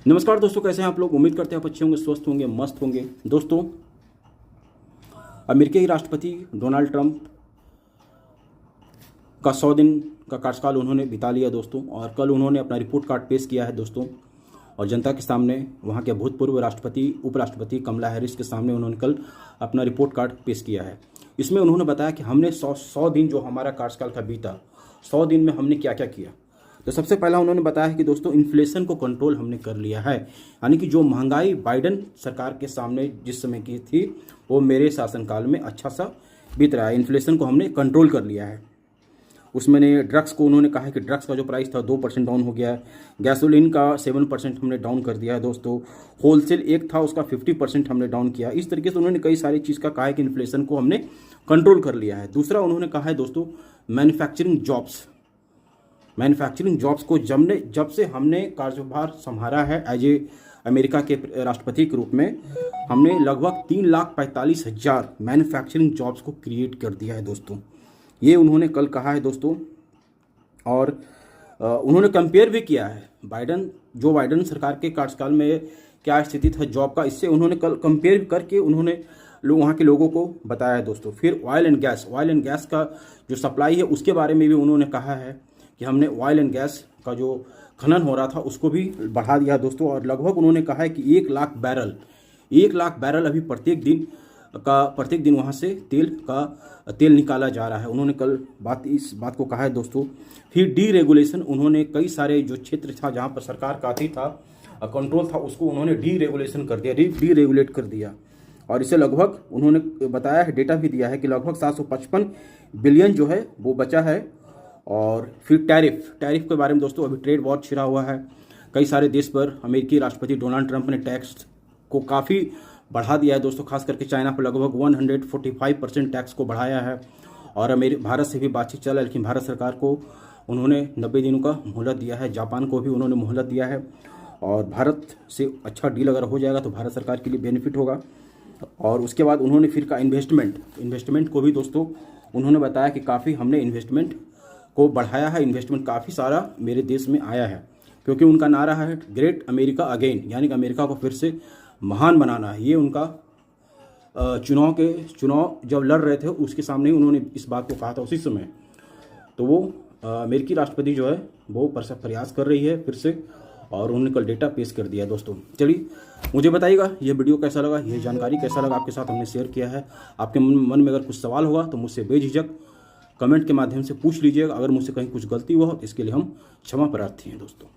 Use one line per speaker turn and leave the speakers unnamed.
नमस्कार दोस्तों, कैसे हैं आप लोग। उम्मीद करते हैं आप अच्छे होंगे, स्वस्थ होंगे, मस्त होंगे। दोस्तों, अमेरिकी राष्ट्रपति डोनाल्ड ट्रंप का 100 दिन का कार्यकाल उन्होंने बिता लिया दोस्तों, और कल उन्होंने अपना रिपोर्ट कार्ड पेश किया है दोस्तों, और जनता के सामने वहां के भूतपूर्व राष्ट्रपति उपराष्ट्रपति कमला हैरिस के सामने उन्होंने कल अपना रिपोर्ट कार्ड पेश किया है। इसमें उन्होंने बताया कि हमने 100 दिन जो हमारा कार्यकाल का बीता, 100 दिन में हमने क्या क्या किया। तो सबसे पहला उन्होंने बताया है कि दोस्तों, इन्फ्लेशन को कंट्रोल हमने कर लिया है। यानी कि जो महंगाई बाइडन सरकार के सामने जिस समय की थी, वो मेरे शासनकाल में अच्छा सा बीत रहा है। इन्फ्लेशन को हमने कंट्रोल कर लिया है। उसमें ड्रग्स को उन्होंने कहा है कि ड्रग्स का जो प्राइस था 2% डाउन हो गया है। गैसोलीन का 7% हमने डाउन कर दिया है दोस्तों। होलसेल एक था, उसका 50% हमने डाउन किया। इस तरीके से उन्होंने कई सारी चीज़ का कहा है कि इन्फ्लेशन को हमने कंट्रोल कर लिया है। दूसरा उन्होंने कहा है दोस्तों, मैन्युफैक्चरिंग जॉब्स को जब से हमने कार्यभार संभाला है एज ए अमेरिका के राष्ट्रपति के रूप में, हमने लगभग 3,45,000 मैन्युफैक्चरिंग जॉब्स को क्रिएट कर दिया है दोस्तों। ये उन्होंने कल कहा है दोस्तों। और उन्होंने कंपेयर भी किया है बाइडन सरकार के कार्यकाल में क्या स्थिति था जॉब का, इससे उन्होंने कल कंपेयर करके उन्होंने वहाँ के लोगों को बताया है दोस्तों। फिर ऑयल एंड गैस का जो सप्लाई है उसके बारे में भी उन्होंने कहा है कि हमने ऑयल एंड गैस का जो खनन हो रहा था उसको भी बढ़ा दिया दोस्तों। और लगभग उन्होंने कहा है कि 1 लाख बैरल अभी प्रत्येक दिन वहाँ से तेल निकाला जा रहा है। उन्होंने कल इस बात को कहा है दोस्तों। फिर डीरेगुलेशन, उन्होंने कई सारे जो क्षेत्र था जहाँ पर सरकार का कंट्रोल था उसको उन्होंने डीरेगुलेशन कर दिया, डीरेगुलेट कर दिया। और इसे लगभग उन्होंने बताया है, डेटा भी दिया है कि लगभग 755 बिलियन जो है वो बचा है। और फिर टैरिफ के बारे में दोस्तों, अभी ट्रेड वॉर छिड़ा हुआ है कई सारे देश पर। अमेरिकी राष्ट्रपति डोनाल्ड ट्रंप ने टैक्स को काफ़ी बढ़ा दिया है दोस्तों, खास करके चाइना पर लगभग 145% टैक्स को बढ़ाया है। और भारत से भी बातचीत चला, लेकिन भारत सरकार को उन्होंने 90 दिनों का मोहलत दिया है। जापान को भी उन्होंने मोहलत दिया है। और भारत से अच्छा डील अगर हो जाएगा तो भारत सरकार के लिए बेनिफिट होगा। और उसके बाद उन्होंने फिर कहा इन्वेस्टमेंट को भी दोस्तों उन्होंने बताया कि काफ़ी हमने इन्वेस्टमेंट को बढ़ाया है। इन्वेस्टमेंट काफ़ी सारा मेरे देश में आया है, क्योंकि उनका नारा है ग्रेट अमेरिका अगेन, यानी कि अमेरिका को फिर से महान बनाना है। ये उनका चुनाव जब लड़ रहे थे उसके सामने ही उन्होंने इस बात को कहा था उसी समय। तो वो अमेरिकी राष्ट्रपति जो है वो प्रयास कर रही है फिर से, और उन्होंने कल डेटा पेश कर दिया दोस्तों। चलिए, मुझे बताइएगा ये वीडियो कैसा लगा, ये जानकारी कैसा लगा, आपके साथ हमने शेयर किया है। आपके मन में अगर कुछ सवाल होगा तो मुझसे बेझिझक कमेंट के माध्यम से पूछ लीजिएगा। अगर मुझसे कहीं कुछ गलती हुआ हो तो इसके लिए हम क्षमा प्रार्थी हैं दोस्तों।